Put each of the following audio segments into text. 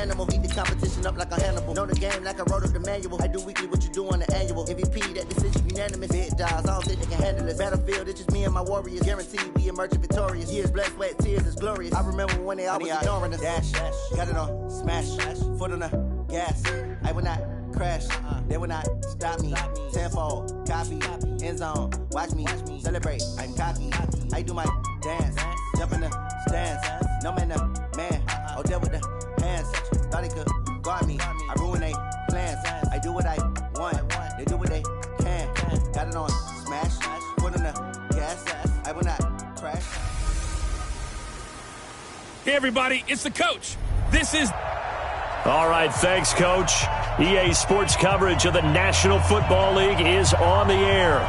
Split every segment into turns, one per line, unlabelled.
animal. Eat the competition up like a Hannibal. Know the game like I wrote up the manual. I do weekly what you do on the annual. MVP, that decision unanimous. Big dogs, I don't think they can handle this. Battlefield, it's just me and my warriors. Guaranteed we emerging victorious. Years, blood, sweat, tears is glorious. I remember when they always ignoring us. Dash, got it on, smash, foot on the gas. I will not crash, they will not stop me. Tenfold, copy, end zone, watch me celebrate. I'm cocky, I do my dance, jump in the stands. No man, the man, oh, deal with the hands. Thought he could guard me, I ruin they plans. I do what I want, they do what they can. Got it on, smash, foot on the gas. I will not crash.
Hey, everybody, it's the coach. This is...
All right, thanks, Coach. EA Sports coverage of the National Football League is on the air.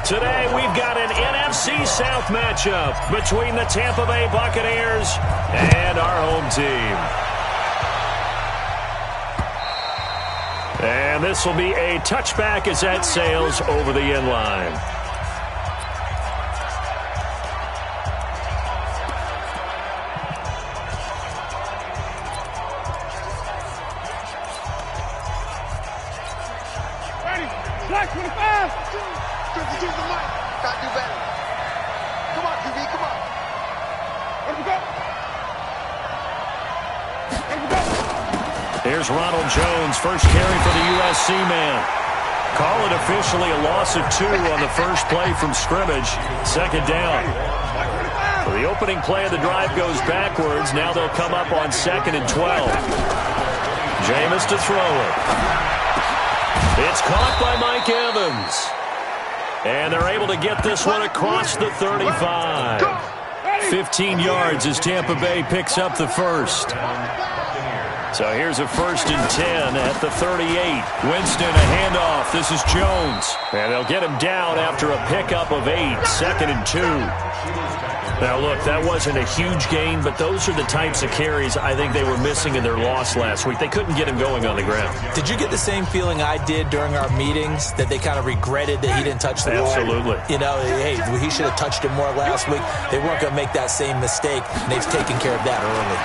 Today, we've got an NFC South matchup between the Tampa Bay Buccaneers and our home team. And this will be a touchback as that sails over the end line.
Black 25. Use the mic. Got to do better. Come on, QB, come on. Let's go.
Here's Ronald Jones, first carry for the USC man. Call it officially a loss of 2 on the first play from scrimmage. Second down. So the opening play of the drive goes backwards. Now they'll come up on 2nd and 12. Jameis to throw it. It's caught by Mike Evans. And they're able to get this one across the 35. 15 yards as Tampa Bay picks up the first. So here's a 1st and 10 at the 38. Winston, a handoff. This is Jones. And they'll get him down after a pickup of 8. 2nd and 2. Now, look, that wasn't a huge gain, but those are the types of carries I think they were missing in their loss last week. They couldn't get him going on the ground.
Did you get the same feeling I did during our meetings, that they kind of regretted that he didn't touch the ball?
Absolutely.
You know, hey, he should have touched it more last week. They weren't going to make that same mistake, and they've taken care of that early.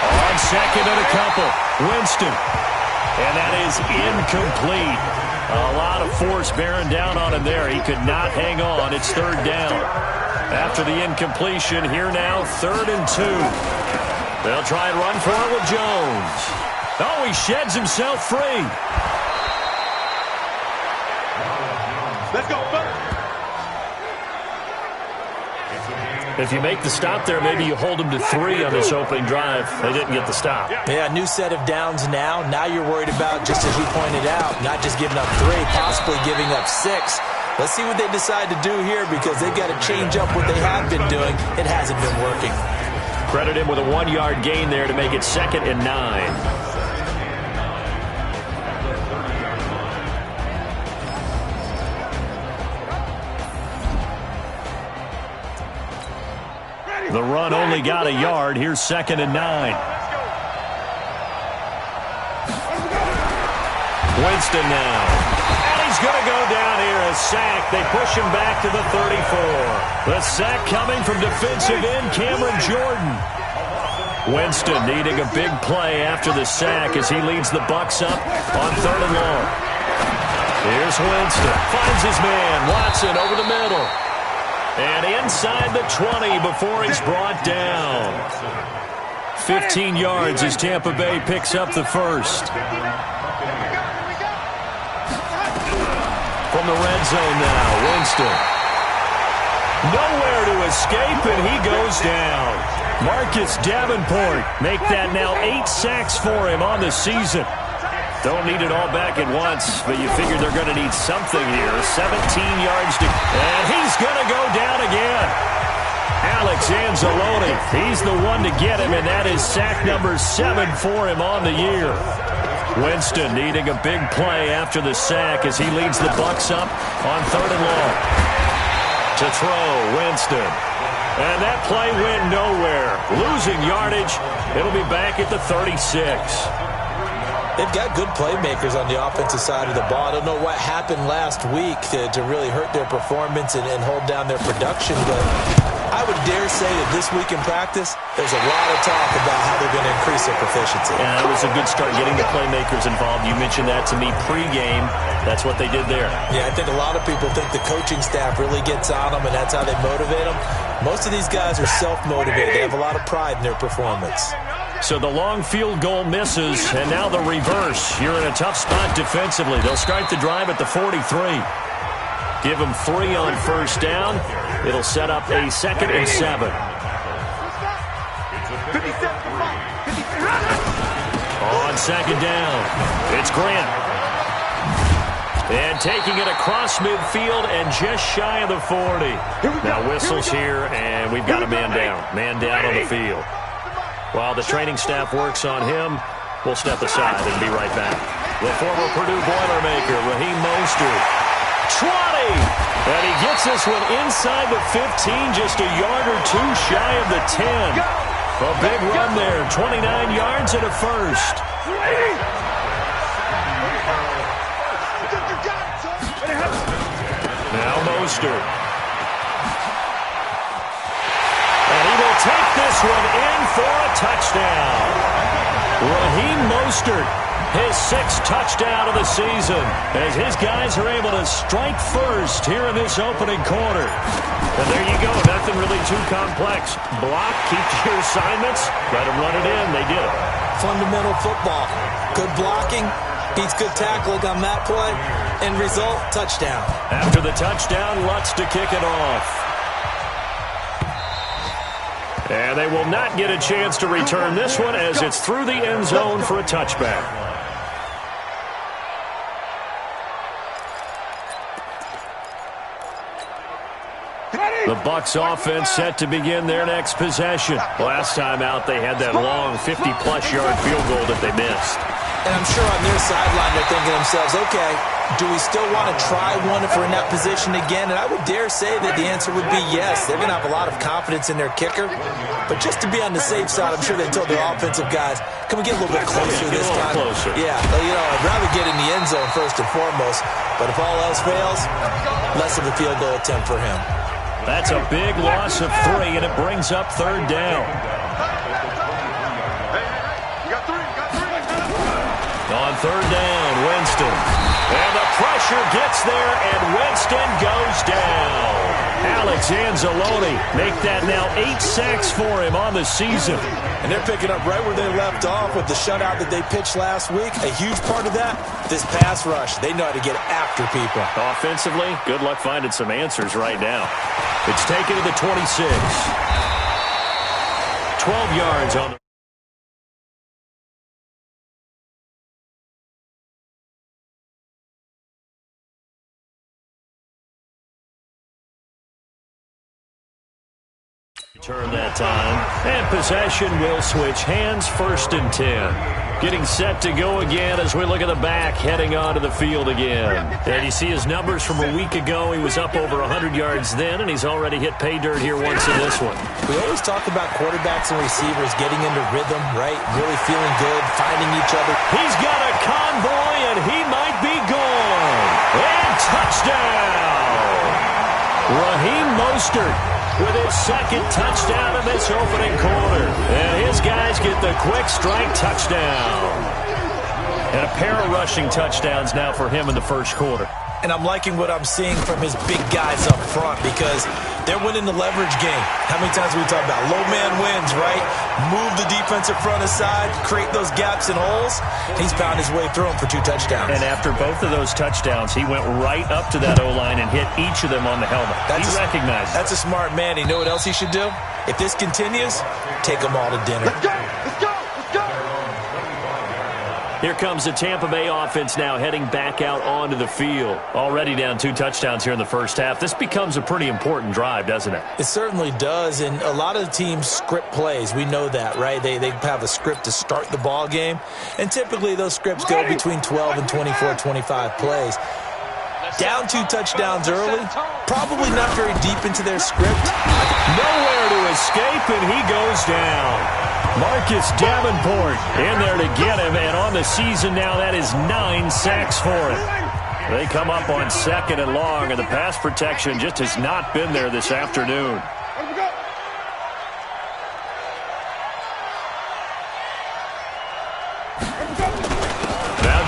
On 2nd and a couple, Winston. And that is incomplete. A lot of force bearing down on him there. He could not hang on. It's 3rd down. After the incompletion, here now, 3rd and 2. They'll try and run for it with Jones. Oh, he sheds himself free.
Let's go, first.
If you make the stop there, maybe you hold them to 3 on this opening drive. They didn't get the stop.
Yeah, new set of downs now. Now you're worried about, just as you pointed out, not just giving up 3, possibly giving up 6. Let's see what they decide to do here, because they've got to change up what they have been doing. It hasn't been working.
Credit him with a 1-yard gain there to make it 2nd and 9. The run only got a yard. Here's 2nd and 9. Winston now. And he's going to go down here. A sack. They push him back to the 34. The sack coming from defensive end Cameron Jordan. Winston needing a big play after the sack as he leads the Bucs up on 3rd and long. Here's Winston. Finds his man. Watson over the middle. And inside the 20 before he's brought down. 15 yards as Tampa Bay picks up the first. From the red zone now, Winston. Nowhere to escape, and he goes down. Marcus Davenport make that now 8 sacks for him on the season. Don't need it all back at once, but you figure they're going to need something here. 17 yards to... And he's going to go down again. Alex Anzalone, he's the one to get him, and that is sack number 7 for him on the year. Winston needing a big play after the sack as he leads the Bucs up on 3rd and long. To throw, Winston. And that play went nowhere. Losing yardage. It'll be back at the 36.
They've got good playmakers on the offensive side of the ball. I don't know what happened last week to really hurt their performance and hold down their production, but I would dare say that this week in practice, there's a lot of talk about how they're going to increase their proficiency.
And that was a good start, getting the playmakers involved. You mentioned that to me pregame. That's what they did there.
Yeah, I think a lot of people think the coaching staff really gets on them, and that's how they motivate them. Most of these guys are self-motivated. They have a lot of pride in their performance.
So the long field goal misses, and now the reverse. You're in a tough spot defensively. They'll start the drive at the 43. Give them 3 on first down. It'll set up a 2nd and 7. On 2nd down, it's Grant. And taking it across midfield and just shy of the 40. Now whistles here, and we've got a man down. Man down on the field. While the training staff works on him, we'll step aside and be right back. The former Purdue Boilermaker, Raheem Mostert. 20! And he gets this one inside the 15, just a yard or 2 shy of the 10. A big run there, 29 yards and a first. Now Mostert. And he will take this one in for a touchdown. Raheem Mostert, his 6th touchdown of the season, as his guys are able to strike first here in this opening quarter. And there you go, nothing really too complex. Block, keep to your assignments, let them run it in. They did it.
Fundamental football. Good blocking beats good tackling on that play. End result, touchdown.
After the touchdown, Lutz to kick it off. And they will not get a chance to return this one as it's through the end zone for a touchback. The Bucs offense set to begin their next possession. Last time out, they had that long 50-plus yard field goal that they missed.
And I'm sure on their sideline they're thinking to themselves, okay, do we still want to try one if we're in that position again? And I would dare say that the answer would be yes. They're going to have a lot of confidence in their kicker. But just to be on the safe side, I'm sure they told their offensive guys, can we get a little bit closer this time?
Closer.
Yeah, I'd rather get in the end zone first and foremost. But if all else fails, less of a field goal attempt for him.
That's a big loss of 3, and it brings up 3rd down. On 3rd down, Winston. And the pressure gets there, and Winston goes down. Alex Anzalone make that now 8 sacks for him on the season.
And they're picking up right where they left off with the shutout that they pitched last week. A huge part of that, this pass rush. They know how to get after people.
Offensively, good luck finding some answers right now. It's taken to the 26. 12 yards on the... Turn that time, and possession will switch hands, 1st and 10. Getting set to go again as we look at the back, heading onto the field again. And you see his numbers from a week ago. He was up over 100 yards then, and he's already hit pay dirt here once in this one.
We always talk about quarterbacks and receivers getting into rhythm, right? Really feeling good, finding each other.
He's got a convoy, and he might be gone. And touchdown! Raheem Mostert with his 2nd touchdown of this opening quarter. And his guys get the quick strike touchdown. And a pair of rushing touchdowns now for him in the first quarter.
And I'm liking what I'm seeing from his big guys up front because they're winning the leverage game. How many times have we talked about low man wins, right? Move the defensive front aside, create those gaps and holes. He's found his way through them for 2 touchdowns.
And after both of those touchdowns, he went right up to that O-line and hit each of them on the helmet. He recognized it.
That's a smart man. You know what else he should do? If this continues, take them all to dinner.
Let's go! Let's go! Let's go!
Here comes the Tampa Bay offense now heading back out onto the field. Already down 2 touchdowns here in the first half. This becomes a pretty important drive, doesn't it?
It certainly does, and a lot of the teams script plays. We know that, right? They have a script to start the ball game, and typically those scripts go between 12 and 24, 25 plays. Down 2 touchdowns early, probably not very deep into their script.
Nowhere to escape, and he goes down. Marcus Davenport in there to get him, and on the season now, that is 9 sacks for him. They come up on 2nd and long, and the pass protection just has not been there this afternoon.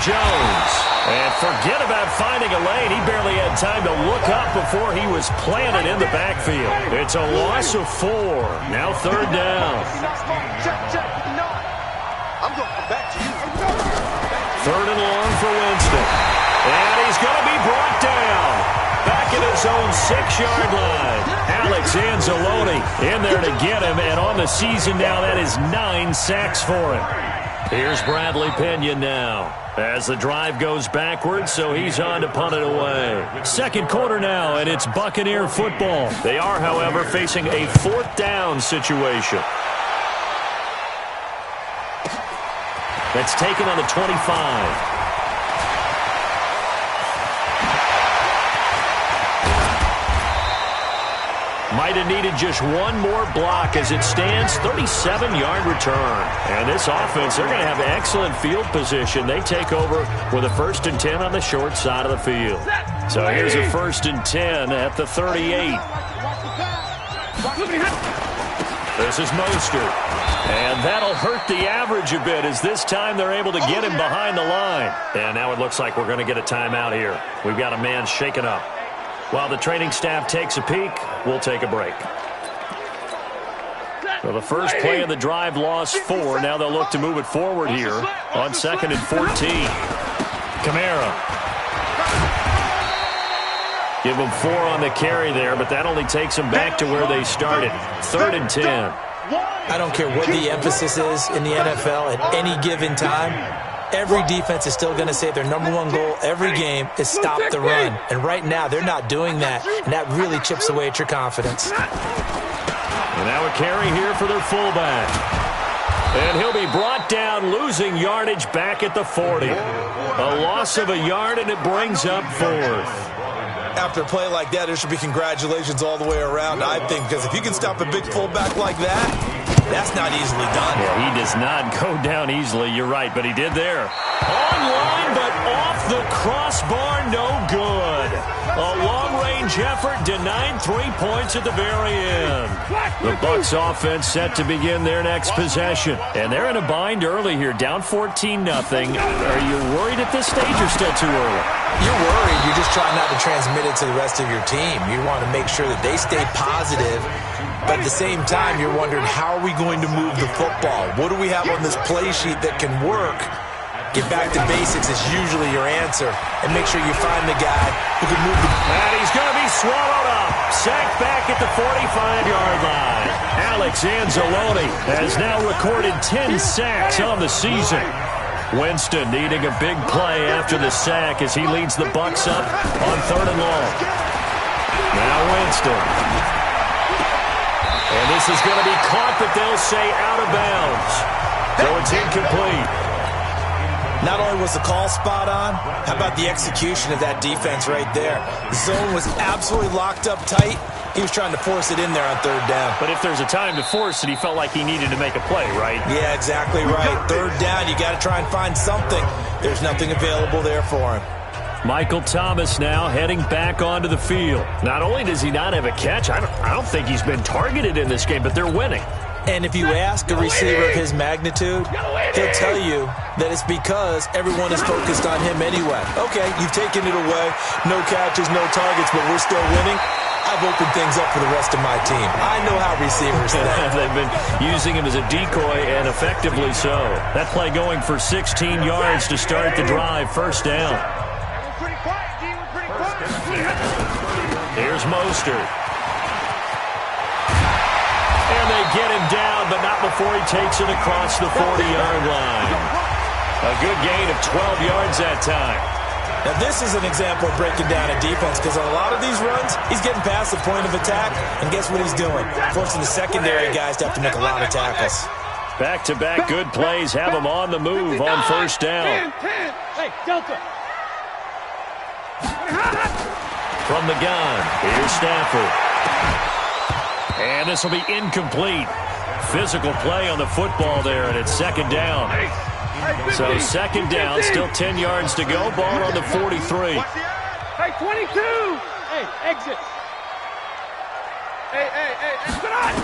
Jones. And forget about finding a lane. He barely had time to look up before he was planted in the backfield. It's a loss of 4. Now 3rd down.
Check. No. I'm going to come back to you.
3rd and long for Winston. And he's going to be brought down. Back at his own 6-yard line. Alex Anzalone in there to get him. And on the season now, that is 9 sacks for him. Here's Bradley Pinion now as the drive goes backwards, so he's on to punt it away. 2nd quarter now, and it's Buccaneer football. They are, however, facing a 4th down situation. That's taken on the 25. Might have needed just one more block as it stands. 37-yard return. And this offense, they're going to have excellent field position. They take over with a 1st and 10 on the short side of the field. So here's a 1st and 10 at the 38. This is Mostert. And that'll hurt the average a bit as this time they're able to get him behind the line. And now it looks like we're going to get a timeout here. We've got a man shaken up. While the training staff takes a peek, we'll take a break. So the first play of the drive lost 4. Now they'll look to move it forward here on 2nd and 14. Kamara. Give them 4 on the carry there, but that only takes them back to where they started. 3rd and 10.
I don't care what the emphasis is in the NFL at any given time. Every defense is still going to say their #1 goal every game is stop the run. And right now, they're not doing that, and that really chips away at your confidence.
And now a carry here for their fullback. And he'll be brought down, losing yardage back at the 40. A loss of a yard, and it brings up 4th.
After a play like that, there should be congratulations all the way around, I think, because if you can stop a big fullback like that, that's not easily done.
Yeah, he does not go down easily, you're right, but he did there. Online, but off the crossbar, no good. A long-range effort denied 3 points at the very end. The Bucs offense set to begin their next possession. And they're in a bind early here, down 14-0. Are you worried at this stage or still too early?
You're worried. You're just trying not to transmit it to the rest of your team. You want to make sure that they stay positive. But at the same time, you're wondering, how are we going to move the football? What do we have on this play sheet that can work? Get back to basics is usually your answer. And make sure you find the guy who can move the ball.
And he's going to be swallowed up. Sacked back at the 45-yard line. Alex Anzalone has now recorded 10 sacks on the season. Winston needing a big play after the sack as he leads the Bucs up on 3rd and long. Now Winston. And this is going to be caught, but they'll say out of bounds. So it's incomplete.
Not only was the call spot on, how about the execution of that defense right there? The zone was absolutely locked up tight. He was trying to force it in there on 3rd down.
But if there's a time to force it, he felt like he needed to make a play, right?
Yeah, exactly right. 3rd down, you got to try and find something. There's nothing available there for him.
Michael Thomas now heading back onto the field. Not only does he not have a catch, I don't think he's been targeted in this game, but they're winning.
And if you ask a receiver of his magnitude, he'll tell you that it's because everyone is focused on him anyway. Okay, you've taken it away. No catches, no targets, but we're still winning. I've opened things up for the rest of my team. I know how receivers think.
They've been using him as a decoy, and effectively so. That play going for 16 yards to start the drive. 1st down. Here's Mostert. And they get him down, but not before he takes it across the 40-yard line. A good gain of 12 yards that time.
Now, this is an example of breaking down a defense, because on a lot of these runs, he's getting past the point of attack, and guess what he's doing? Forcing the secondary guys to have to make a lot of tackles.
Back-to-back good plays have him on the move on 1st down.
Hey, Delta.
From the gun, here's Stafford. And this will be incomplete. Physical play on the football there, and it's 2nd down. So 2nd down, still 10 yards to go. Ball on the 43.
Hey, 22. Hey, exit. Hey, exit on.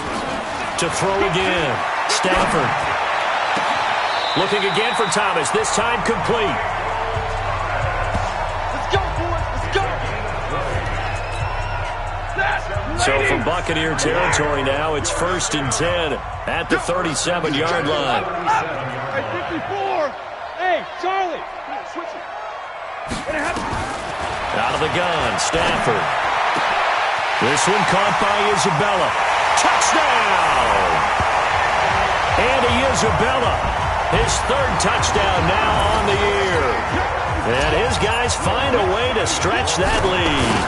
To throw again. Stafford. Looking again for Thomas, this time complete. So from Buccaneer territory now, it's 1st and 10 at the 37-yard line.
Hey, 54. Hey, Charlie. Switch it.
Out of the gun, Stafford. This one caught by Isabella. Touchdown! Andy Isabella, his 3rd touchdown now on the year. And his guys find a way to stretch that lead.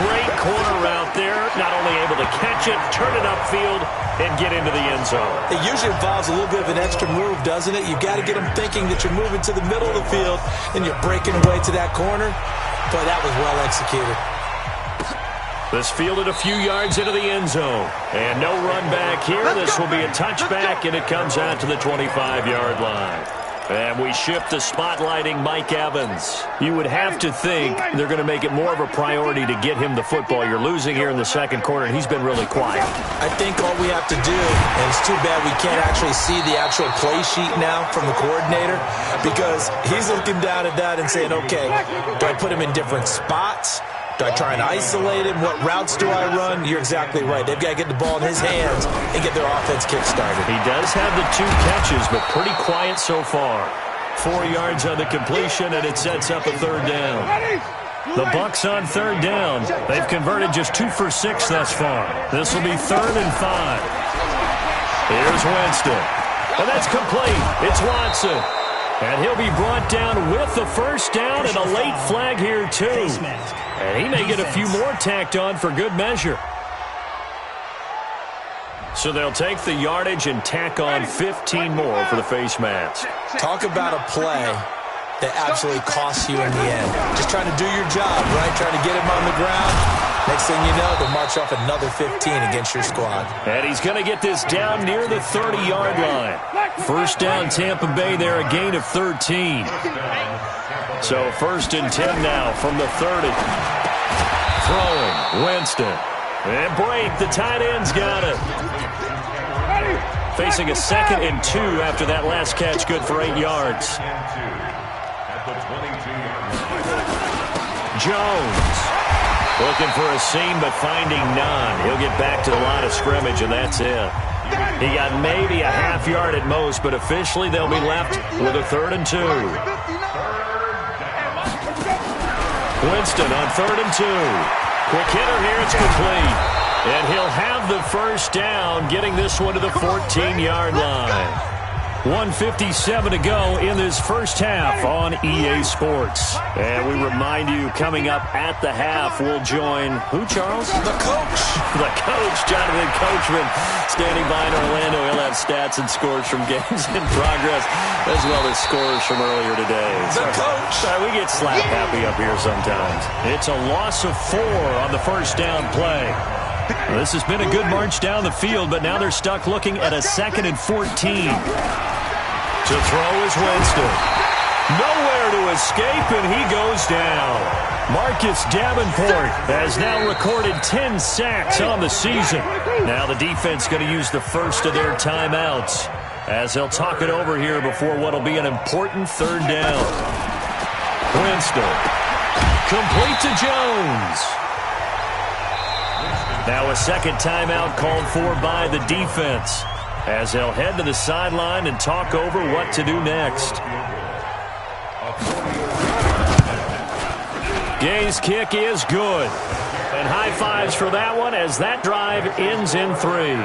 Great corner route there. Not only able to catch it, turn it upfield, and get into the end zone.
It usually involves a little bit of an extra move, doesn't it? You've got to get them thinking that you're moving to the middle of the field and you're breaking away to that corner. But that was well executed.
This fielded a few yards into the end zone. And no run back here. This will be a touchback, and it comes out to the 25-yard line. And we shift to spotlighting Mike Evans. You would have to think they're going to make it more of a priority to get him the football. You're losing here in the second quarter, and he's been really quiet.
I think all we have to do, and it's too bad we can't actually see the actual play sheet now from the coordinator, because he's looking down at that and saying, okay, do I put him in different spots? Do I try and isolate him? What routes do I run? You're exactly right. They've got to get the ball in his hands and get their offense kick-started.
He does have the 2 catches, but pretty quiet so far. 4 yards on the completion, and it sets up a 3rd down. The Bucs on 3rd down. They've converted just 2 for 6 thus far. This will be 3rd and 5. Here's Winston. And that's complete. It's Watson. And he'll be brought down with the 1st down and a late flag here, too. And he may get a few more tacked on for good measure. So they'll take the yardage and tack on 15 more for the face mask.
Talk about a play that absolutely costs you in the end. Just trying to do your job, right? Trying to get him on the ground. Next thing you know, they'll march off another 15 against your squad.
And he's going to get this down near the 30-yard line. 1st down, Tampa Bay there, a gain of 13. So 1st and 10 now from the 30. Throwing, Winston. And break, the tight end's got it. Facing a 2nd and 2 after that last catch, good for 8 yards. Jones looking for a seam, but finding none. He'll get back to the line of scrimmage, and that's it. He got maybe a half yard at most, but officially they'll be left with a 3rd and 2. Winston on 3rd and 2. Quick hitter here, it's complete. And he'll have the 1st down, getting this one to the 14-yard line. 1:57 to go in this first half on EA Sports. And we remind you, coming up at the half, we'll join who, Charles?
The coach.
The coach, Jonathan Coachman, standing by in Orlando. He'll have stats and scores from games in progress, as well as scores from earlier today.
The coach.
We get slap happy up here sometimes. It's a loss of 4 on the 1st down play. This has been a good march down the field, but now they're stuck looking at a 2nd and 14. To throw is Winston. Nowhere to escape, and he goes down. Marcus Davenport has now recorded 10 sacks on the season. Now the defense going to use the first of their timeouts as they'll talk it over here before what will be an important 3rd down. Winston. Complete to Jones. Now a 2nd timeout called for by the defense as they'll head to the sideline and talk over what to do next. Gay's kick is good. And high fives for that one as that drive ends in 3.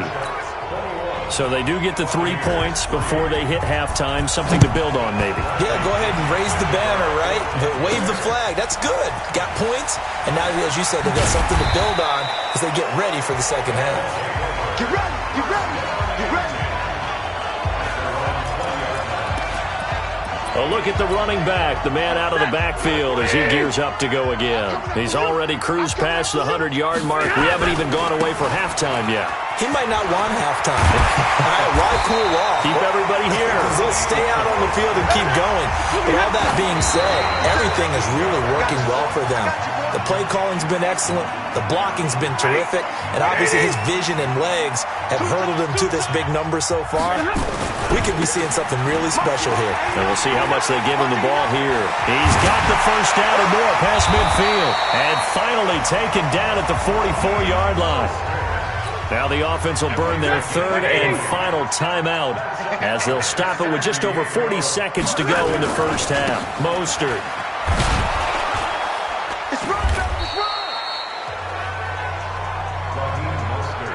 So they do get the 3 points before they hit halftime. Something to build on, maybe.
Yeah, go ahead and raise the banner, right? Wave the flag. That's good. Got points. And now, as you said, they've got something to build on as they get ready for the second half.
Get ready. Get ready. Get ready.
A look at the running back, the man out of the backfield as he gears up to go again. He's already cruised past the 100-yard mark. We haven't even gone away for halftime yet.
He might not want halftime. All right, why cool off?
Keep everybody here.
Because they'll stay out on the field and keep going. But all that being said, everything is really working well for them. The play calling's been excellent. The blocking's been terrific. And obviously his vision and legs have hurdled him to this big number so far. We could be seeing something really special here.
And we'll see how much they give him the ball here. He's got the first down and more past midfield. And finally taken down at the 44-yard line. Now the offense will burn their third and final timeout as they'll stop it with just over 40 seconds to go in the first half. Mostert.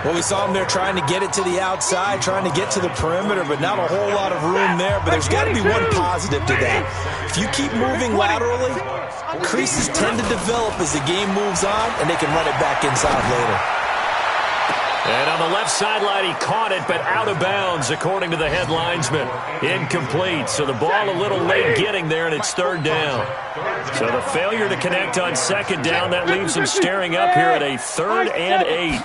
Well, we saw him there trying to get it to the outside, trying to get to the perimeter, but not a whole lot of room there. But there's got to be one positive to that. If you keep moving laterally, creases tend to develop as the game moves on, and they can run it back inside later.
And on the left sideline, he caught it, but out of bounds, according to the head linesman. Incomplete, so the ball a little late getting there, and it's third down. So the failure to connect on second down, that leaves him staring up here at a 3rd and 8.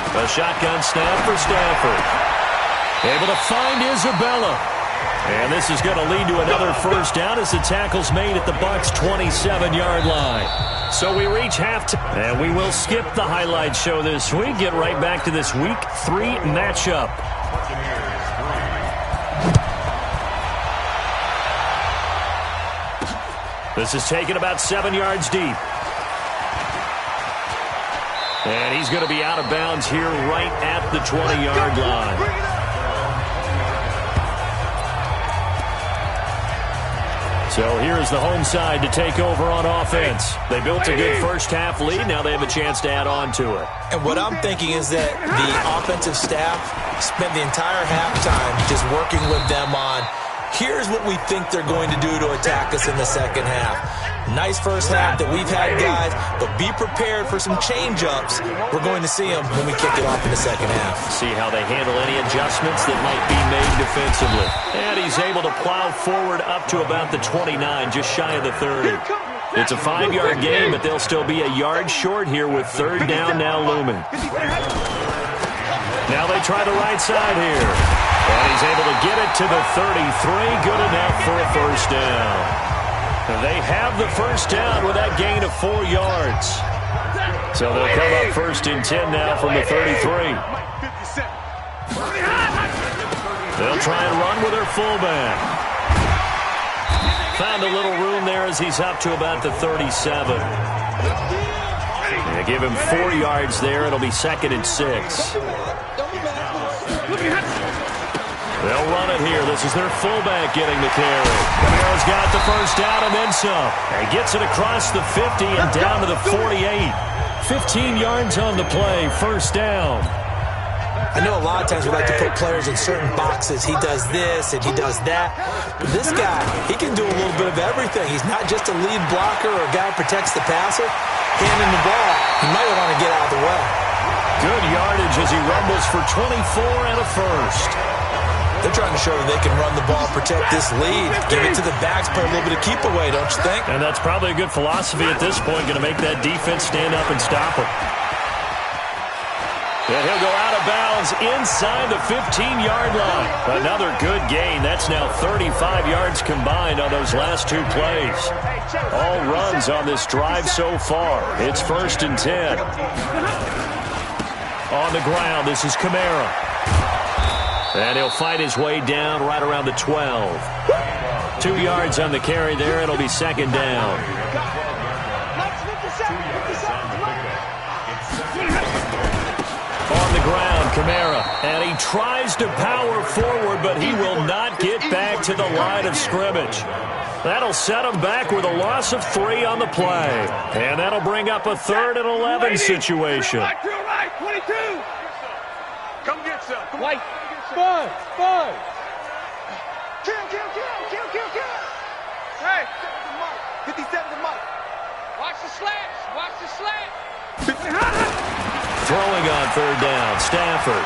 A shotgun snap for Stafford. Able to find Isabella. And this is going to lead to another first down as the tackle's made at the Bucs' 27-yard line. So we reach halftime, and we will skip the highlight show this week. Get right back to this Week 3 matchup. This is taken about 7 yards deep. And he's going to be out of bounds here right at the 20-yard line. So here's the home side to take over on offense. They built a good first-half lead. Now they have a chance to add on to it.
And what I'm thinking is that the offensive staff spent the entire halftime just working with them on, here's what we think they're going to do to attack us in the second half. Nice first half that we've had, guys, but be prepared for some change-ups. We're going to see them when we kick it off in the second half.
See how they handle any adjustments that might be made defensively. And he's able to plow forward up to about the 29, just shy of the 30. It's a 5-yard gain, but they'll still be a yard short here with third down now looming. Now they try the right side here. And he's able to get it to the 33. Good enough for a first down. They have the first down with that gain of 4 yards. So they'll come up 1st and 10 now from the 33. They'll try and run with their fullback. Found a little room there as he's up to about the 37. They give him 4 yards there. It'll be 2nd and 6. They'll run it here. This is their fullback getting the carry. Camara's got the first down and then some. And gets it across the 50 and down to the 48. 15 yards on the play. First down.
I know a lot of times we like to put players in certain boxes. He does this and he does that. But this guy, he can do a little bit of everything. He's not just a lead blocker or a guy who protects the passer. Handing the ball, he might want to get out of the way.
Good yardage as he rumbles for 24 and a first.
They're trying to show that they can run the ball, protect this lead, give it to the backs, play a little bit of keep away, don't you think?
And that's probably a good philosophy at this point, going to make that defense stand up and stop him. And he'll go out of bounds inside the 15-yard line. Another good gain. That's now 35 yards combined on those last 2 plays. All runs on this drive so far. It's 1st and 10. On the ground, this is Camara. And he'll fight his way down right around the 12. 2 yards on the carry there. It'll be 2nd down. On the ground, Camara. And he tries to power forward, but he will not get back to the line of scrimmage. That'll set him back with a loss of 3 on the play. And that'll bring up a 3rd and 11 situation.
Right, 22.
Come get some. Come
White.
on.
Five.
Kill. Hey, 57 to Mike.
Watch the slant.
Throwing on 3rd down, Stafford.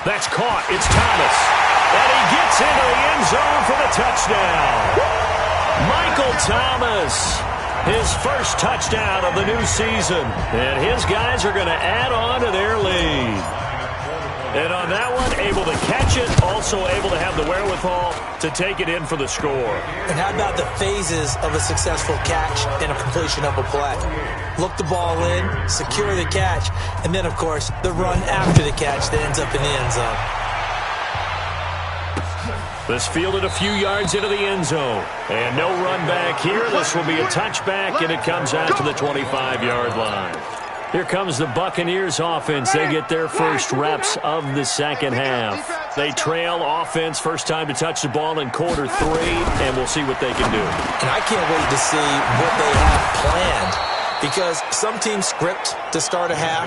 That's caught. It's Thomas. And he gets into the end zone for the touchdown. Michael Thomas, his first touchdown of the new season. And his guys are going to add on to their lead. And on that one, able to catch it, also able to have the wherewithal wherewithal to take it in for the score.
And how about the phases of a successful catch and a completion of a play? Look the ball in, secure the catch, and then, of course, the run after the catch that ends up in the end zone.
This fielded a few yards into the end zone. And no run back here. This will be a touchback, and it comes out to the 25-yard line. Here comes the Buccaneers offense. They get their first reps of the second half. They trail offense, first time to touch the ball in quarter 3, and we'll see what they can do.
And I can't wait to see what they have planned. Because some teams script to start a half.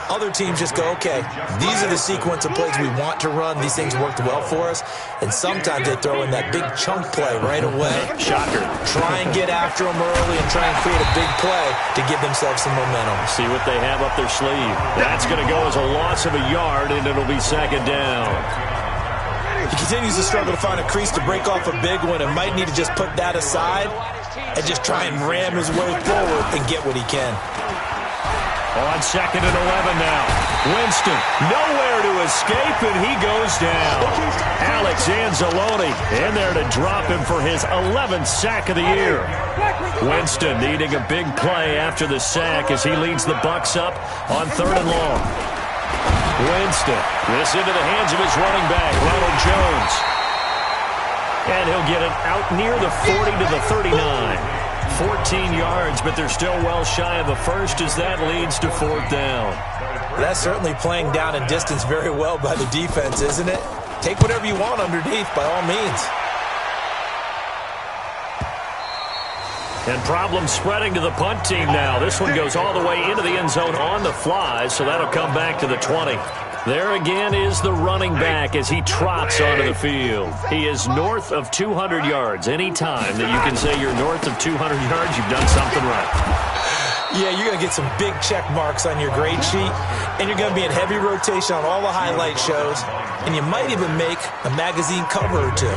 Other teams just go, okay, these are the sequence of plays we want to run. These things worked well for us. And sometimes they throw in that big chunk play right away.
Shocker.
Try and get after them early and try and create a big play to give themselves some momentum.
See what they have up their sleeve. That's going to go as a loss of a yard, and it'll be second down.
He continues to struggle to find a crease to break off a big one and might need to just put that aside and just try and ram his way forward and get what he can.
On second and 11 now. Winston, nowhere to escape, and he goes down. Alex Anzalone in there to drop him for his 11th sack of the year. Winston needing a big play after the sack as he leads the Bucs up on 3rd and long. Winston, this into the hands of his running back, Ronald Jones. And he'll get it out near the 40 to the 39. 14 yards, but they're still well shy of a first as that leads to 4th down.
That's certainly playing down in distance very well by the defense, isn't it? Take whatever you want underneath, by all means.
And problems spreading to the punt team now. This one goes all the way into the end zone on the fly, so that'll come back to the 20. There again is the running back as he trots onto the field. He is north of 200 yards. Any time that you can say you're north of 200 yards, you've done something right.
Yeah, you're going to get some big check marks on your grade sheet, and you're going to be in heavy rotation on all the highlight shows, and you might even make a magazine cover or two.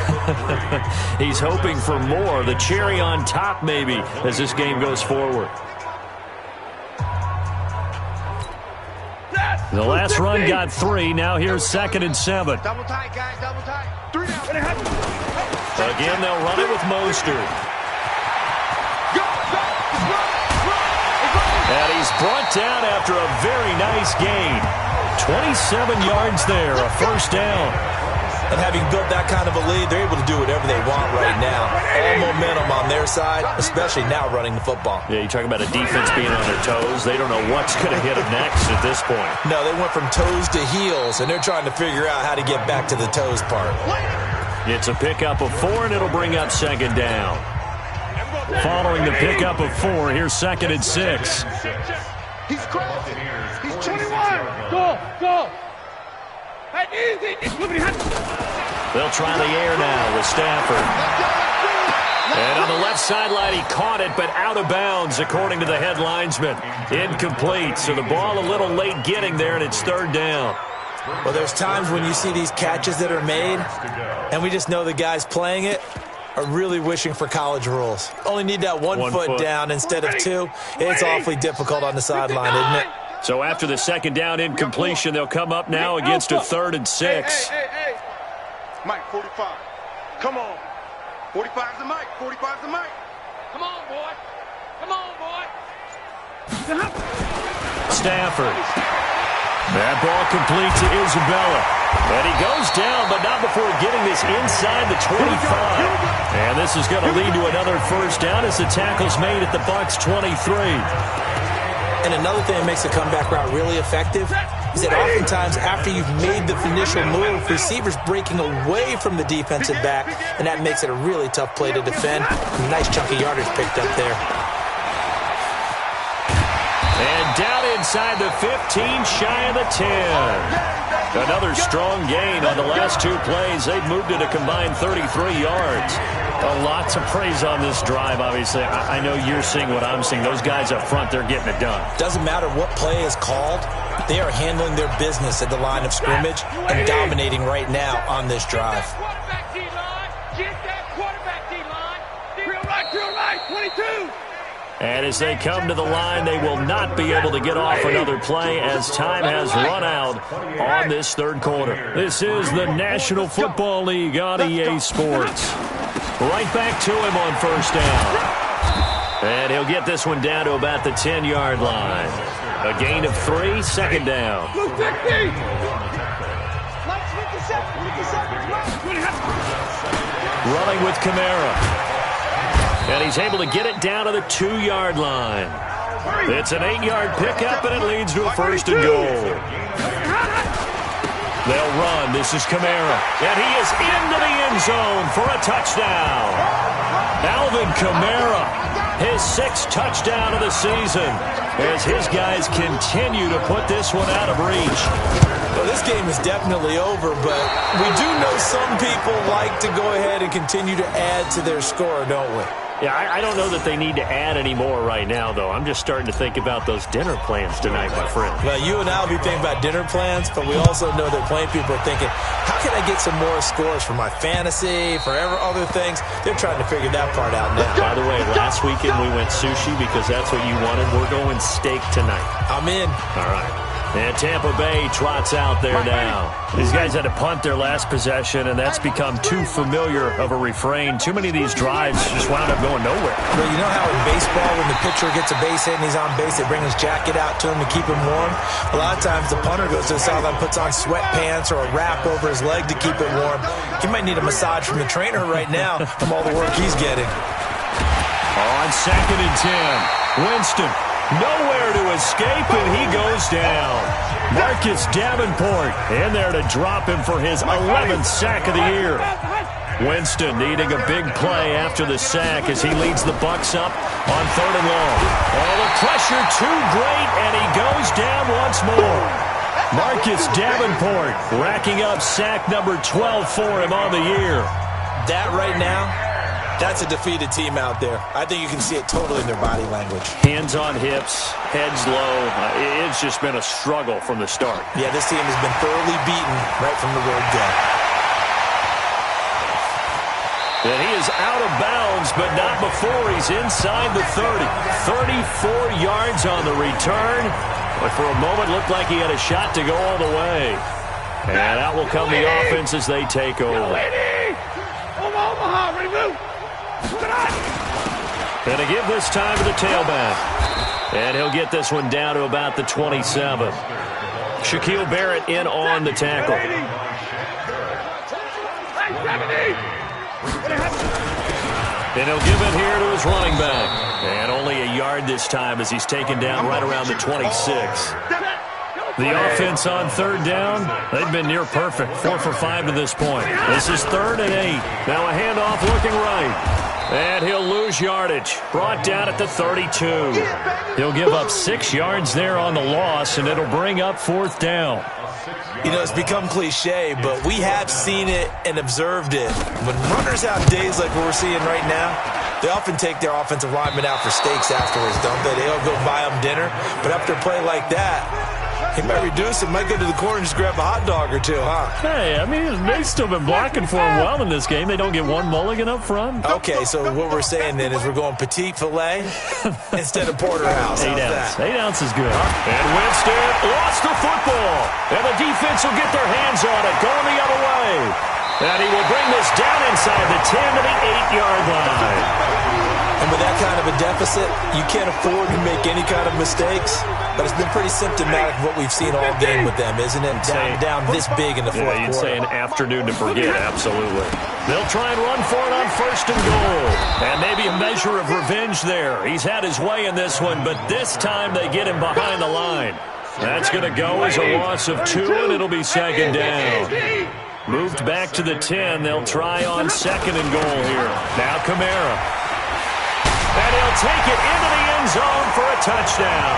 He's hoping for more, the cherry on top maybe, as this game goes forward. The last run got 3. Now here's 2nd and 7.
Double tight, guys. Double tight. 3 down.
Again, they'll run it with Mostert. And he's brought down after a very nice gain. 27 yards there, a first down.
And having built that kind of a lead, they're able to do whatever they want right now. All momentum on their side, especially now running the football.
Yeah, you're talking about a defense being on their toes. They don't know what's going to hit them next at this point.
No, they went from toes to heels, and they're trying to figure out how to get back to the toes part.
It's a pickup of 4, and it'll bring up 2nd down. Following the pickup of 4, here's 2nd and 6.
He's crazy. He's 21.
Go. Hey, easy.
They'll try the air now with Stafford. And on the left sideline, he caught it, but out of bounds, according to the head linesman. Incomplete, so the ball a little late getting there, and it's 3rd down.
Well, there's times when you see these catches that are made, and we just know the guys playing it are really wishing for college rules. Only need that one foot down instead of 2. It's awfully difficult on the sideline, isn't it?
So after the 2nd down incompletion, they'll come up now against a 3rd and 6.
Hey. Mike, 45. Come on. 45's the Mike. 45's the Mike.
Come on, boy.
Stafford. That ball complete to Isabella. And he goes down, but not before getting this inside the 25. And this is going to lead to another first down as the tackle's made at the Bucs 23.
And another thing that makes the comeback route really effective is that oftentimes after you've made the initial move, receivers breaking away from the defensive back, and that makes it a really tough play to defend. Nice chunk of yardage picked up there.
And down inside the 15, shy of the 10. Another strong gain on the last 2 plays. They've moved it a combined 33 yards. Lots of praise on this drive, obviously. I know you're seeing what I'm seeing. Those guys up front, they're getting it done.
Doesn't matter what play is called. They are handling their business at the line of scrimmage and dominating right now on this drive.
Quarterback D-line. Get that quarterback D-line. Drill right, 22.
And as they come to the line, they will not be able to get off another play as time has run out on this third quarter. This is the National Football League on EA Sports. Right back to him on first down. And he'll get this one down to about the 10-yard line. A gain of 3, second down. Running with Kamara. And he's able to get it down to the 2-yard line. It's an 8-yard pickup, and it leads to a first and goal. They'll run. This is Kamara. And he is into the end zone for a touchdown. Alvin Kamara, his 6th touchdown of the season, as his guys continue to put this one out of reach.
Well, this game is definitely over, but we do know some people like to go ahead and continue to add to their score, don't we?
Yeah, I don't know that they need to add any more right now, though. I'm just starting to think about those dinner plans tonight, my friend.
Well, you and I will be thinking about dinner plans, but we also know that plenty of people are thinking, how can I get some more scores for my fantasy, for other things? They're trying to figure that part out now.
By the way, last weekend we went sushi because that's what you wanted. We're going steak tonight.
I'm in.
All right. And Tampa Bay trots out there now. These guys had to punt their last possession, and that's become too familiar of a refrain. Too many of these drives just wound up going nowhere.
Well, you know how in baseball, when the pitcher gets a base hit and he's on base, they bring his jacket out to him to keep him warm? A lot of times the punter goes to the sideline, puts on sweatpants or a wrap over his leg to keep it warm. He might need a massage from the trainer right now from all the work he's getting.
On 2nd and 10, Winston. Nowhere to escape, and he goes down. Marcus Davenport in there to drop him for his 11th sack of the year. Winston needing a big play after the sack as he leads the Bucs up on 3rd and long. Oh, the pressure too great, and he goes down once more. Marcus Davenport racking up sack number 12 for him on the year.
That right now, that's a defeated team out there. I think you can see it totally in their body language.
Hands on hips, heads low. It's just been a struggle from the start.
Yeah, this team has been thoroughly beaten right from the word go.
And he is out of bounds, but not before he's inside the 30. 34 yards on the return. But for a moment, looked like he had a shot to go all the way. And out will come the offense as they take over.
Omaha, ready to move.
And to give this time to the tailback. And he'll get this one down to about the 27. Shaquille Barrett in on the tackle. And he'll give it here to his running back. And only a yard this time as he's taken down right around the 26. The offense on 3rd down, they've been near perfect. 4 for 5 to this point. This is 3rd and 8. Now a handoff looking right. And he'll lose yardage. Brought down at the 32. He'll give up 6 yards there on the loss, and it'll bring up 4th down.
You know, it's become cliche, but we have seen it and observed it. When runners have days like what we're seeing right now, they often take their offensive linemen out for steaks afterwards, don't they? They all go buy them dinner. But after a play like that, he might reduce it, might go to the corner and just grab a hot dog or two, huh?
Hey, I mean, they've still been blocking for him well in this game. They don't get one mulligan up front.
Okay, so what we're saying then is we're going petite filet instead of porterhouse.
8 ounce. 8 ounce is good. And Winston lost the football. And the defense will get their hands on it, going the other way. And he will bring this down inside the 10 to the 8-yard line.
And with that kind of a deficit, you can't afford to make any kind of mistakes. But it's been pretty symptomatic of what we've seen all game with them, isn't it? Down this big in the fourth quarter.
You'd say an afternoon to forget, absolutely. They'll try and run for it on 1st and goal. And maybe a measure of revenge there. He's had his way in this one, but this time they get him behind the line. That's going to go as a loss of 2, and it'll be 2nd down. Moved back to the 10. They'll try on 2nd and goal here. Now Kamara. And he'll take it into the end zone for a touchdown.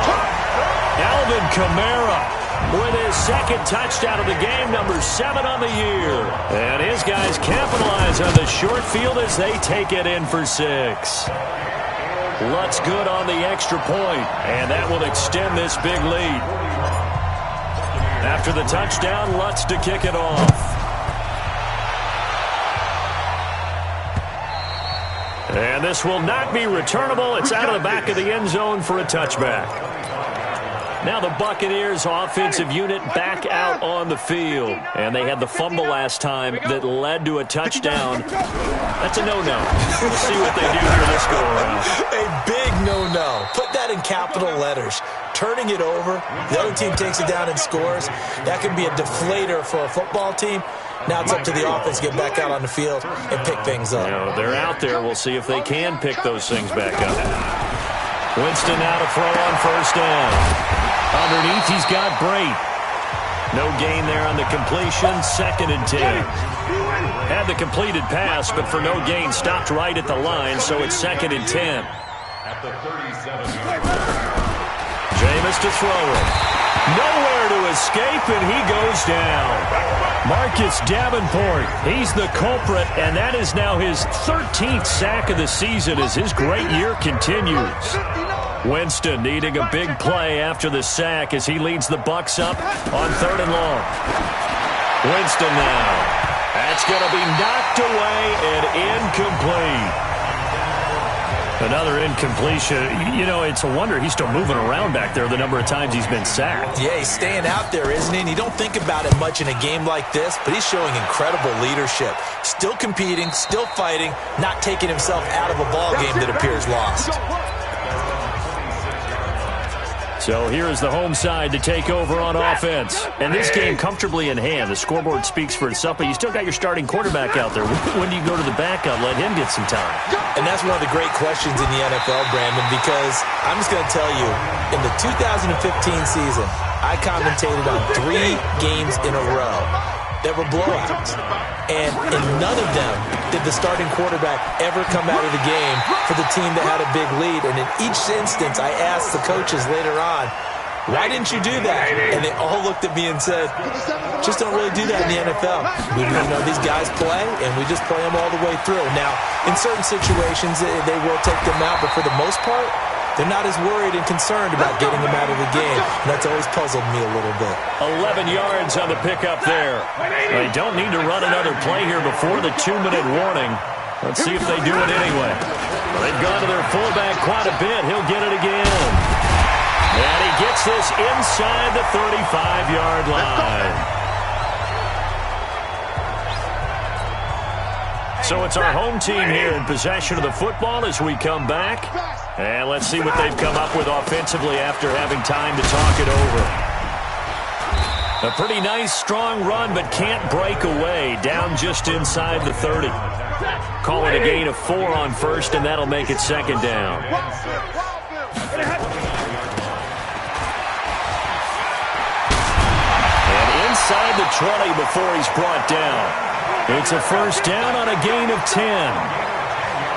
Alvin Kamara with his 2nd touchdown of the game, number 7 on the year. And his guys capitalize on the short field as they take it in for 6. Lutz good on the extra point, and that will extend this big lead. After the touchdown, Lutz to kick it off. And this will not be returnable. It's out of the back of the end zone for a touchback. Now the Buccaneers offensive unit back out on the field. And they had the fumble last time that led to a touchdown. That's a no-no. We'll see what they do here this go-around.
A big no-no. Put that in capital letters. Turning it over, the other team takes it down and scores. That can be a deflator for a football team. Now it's up to the offense to get back out on the field and pick things up.
They're out there. We'll see if they can pick those things back up. Winston now to throw on first down. Underneath, he's got Brate. No gain there on the completion. 2nd and 10. Had the completed pass, but for no gain, stopped right at the line, so it's 2nd and 10.
At the 37.
Jameis to throw it. Nowhere to escape, and he goes down. Marcus Davenport, he's the culprit, and that is now his 13th sack of the season as his great year continues. Winston needing a big play after the sack as he leads the Bucs up on 3rd and long. Winston now. That's going to be knocked away and incomplete. Another incompletion. It's a wonder he's still moving around back there the number of times he's been sacked.
Yeah, he's staying out there, isn't he? And you don't think about it much in a game like this, but he's showing incredible leadership. Still competing, still fighting, not taking himself out of a ball game that appears lost.
So here is the home side to take over on offense. And this game comfortably in hand. The scoreboard speaks for itself, but you still got your starting quarterback out there. When do you go to the backup? Let him get some time.
And that's one of the great questions in the NFL, Brandon, because I'm just going to tell you, in the 2015 season, I commentated on 3 games in a row that were blowouts. And in none of them did the starting quarterback ever come out of the game for the team that had a big lead. And in each instance, I asked the coaches later on, why didn't you do that? And they all looked at me and said, just don't really do that in the NFL. These guys play, and we just play them all the way through. Now, in certain situations, they will take them out, but for the most part, they're not as worried and concerned about getting them out of the game. And that's always puzzled me a little bit.
11 yards on the pickup there. They don't need to run another play here before the 2-minute warning. Let's see if they do it anyway. They've gone to their fullback quite a bit. He'll get it again. And he gets this inside the 35-yard line. So it's our home team here in possession of the football as we come back. And let's see what they've come up with offensively after having time to talk it over. A pretty nice, strong run, but can't break away. Down just inside the 30. Call it a gain of 4 on first, and that'll make it 2nd down. And inside the 20 before he's brought down. It's a first down on a gain of 10.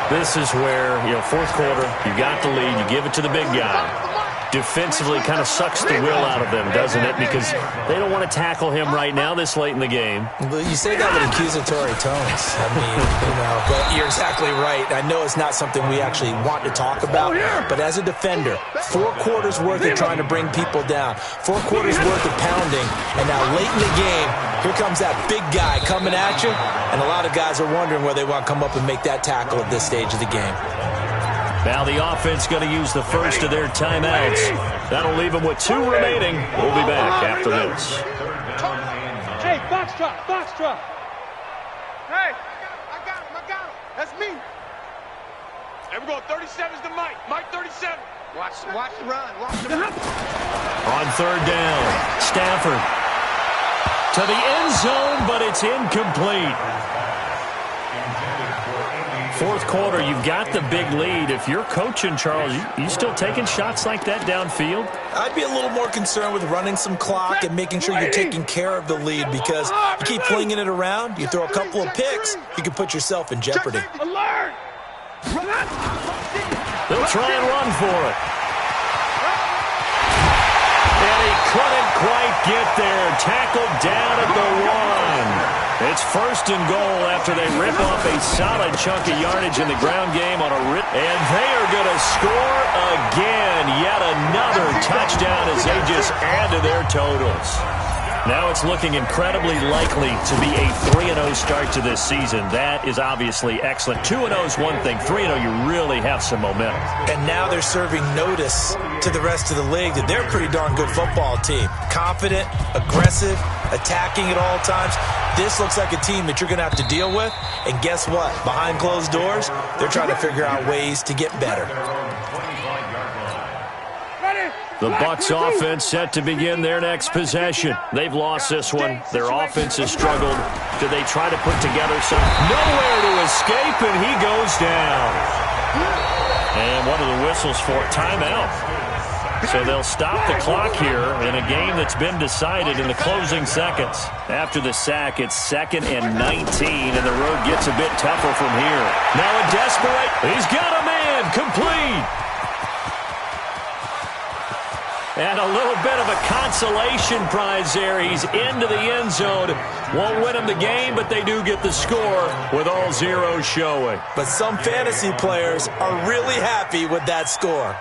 This is where, 4th quarter, you got the lead, you give it to the big guy. Defensively kind of sucks the will out of them, doesn't it? Because they don't want to tackle him right now this late in the game.
Well, you say that with accusatory tones. I mean, but you're exactly right. I know it's not something we actually want to talk about, but as a defender, 4 quarters worth of trying to bring people down, 4 quarters worth of pounding, and now late in the game, here comes that big guy coming at you, and a lot of guys are wondering where they want to come up and make that tackle at this stage of the game.
Now the offense going to use the first of their timeouts. That'll leave them with 2 remaining. We'll be back after this.
Hey, box drop.
Hey, I got him. That's me. Hey, we're going 37's to Mike. Mike 37. Watch the run.
On 3rd down, Stafford to the end zone, but it's incomplete. 4th quarter, you've got the big lead. If you're coaching, Charles, you still taking shots like that downfield?
I'd be a little more concerned with running some clock and making sure you're taking care of the lead, because you keep flinging it around, you throw a couple of picks, you can put yourself in jeopardy.
Alert!
They'll try and run for it. And he couldn't quite get there. Tackled down at the 1. It's 1st and goal after they rip off a solid chunk of yardage in the ground game on a rip. And they are going to score again. Yet another touchdown as they just add to their totals. Now it's looking incredibly likely to be a 3-0 start to this season. That is obviously excellent. 2-0 is one thing. 3-0, you really have some momentum.
And now they're serving notice to the rest of the league that they're a pretty darn good football team. Confident, aggressive, attacking at all times. This looks like a team that you're going to have to deal with. And guess what? Behind closed doors, they're trying to figure out ways to get better.
The Bucs offense set to begin their next possession. They've lost this one. Their offense has struggled. Do they try to put together some? Nowhere to escape, and he goes down. And one of the whistles for timeout. So they'll stop the clock here in a game that's been decided in the closing seconds. After the sack, it's 2nd and 19, and the road gets a bit tougher from here. Now a desperate. He's got a man. Complete. And a little bit of a consolation prize there. He's into the end zone. Won't win them the game, but they do get the score with all zeros showing.
But some fantasy players are really happy with that score.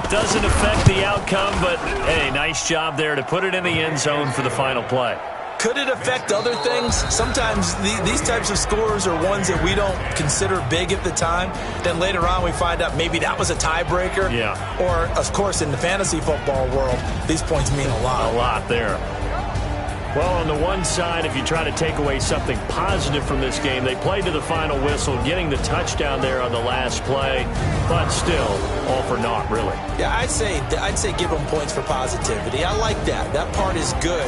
Doesn't affect the outcome, but, hey, nice job there to put it in the end zone for the final play.
Could it affect other things? Sometimes these types of scores are ones that we don't consider big at the time. Then later on we find out maybe that was a tiebreaker.
Yeah.
Or, of course, in the fantasy football world, these points mean a lot.
A lot there. Well, on the one side, if you try to take away something positive from this game, they played to the final whistle, getting the touchdown there on the last play, but still, all for naught, really.
Yeah, I'd say give them points for positivity. I like that. That part is good.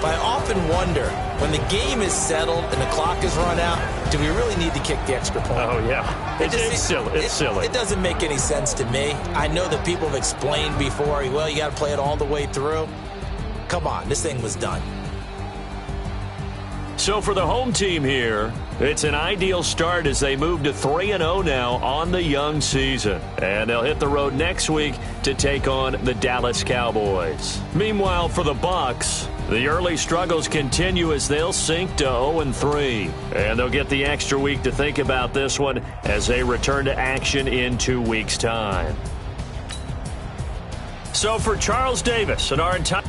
But I often wonder, when the game is settled and the clock is run out, do we really need to kick the extra point?
Oh, yeah. It's silly. It's silly.
It doesn't make any sense to me. I know that people have explained before, well, you got to play it all the way through. Come on, this thing was done.
So for the home team here, it's an ideal start as they move to 3-0 now on the young season. And they'll hit the road next week to take on the Dallas Cowboys. Meanwhile, for the Bucs, the early struggles continue as they'll sink to 0-3. And they'll get the extra week to think about this one as they return to action in 2 weeks' time. So for Charles Davis and our entire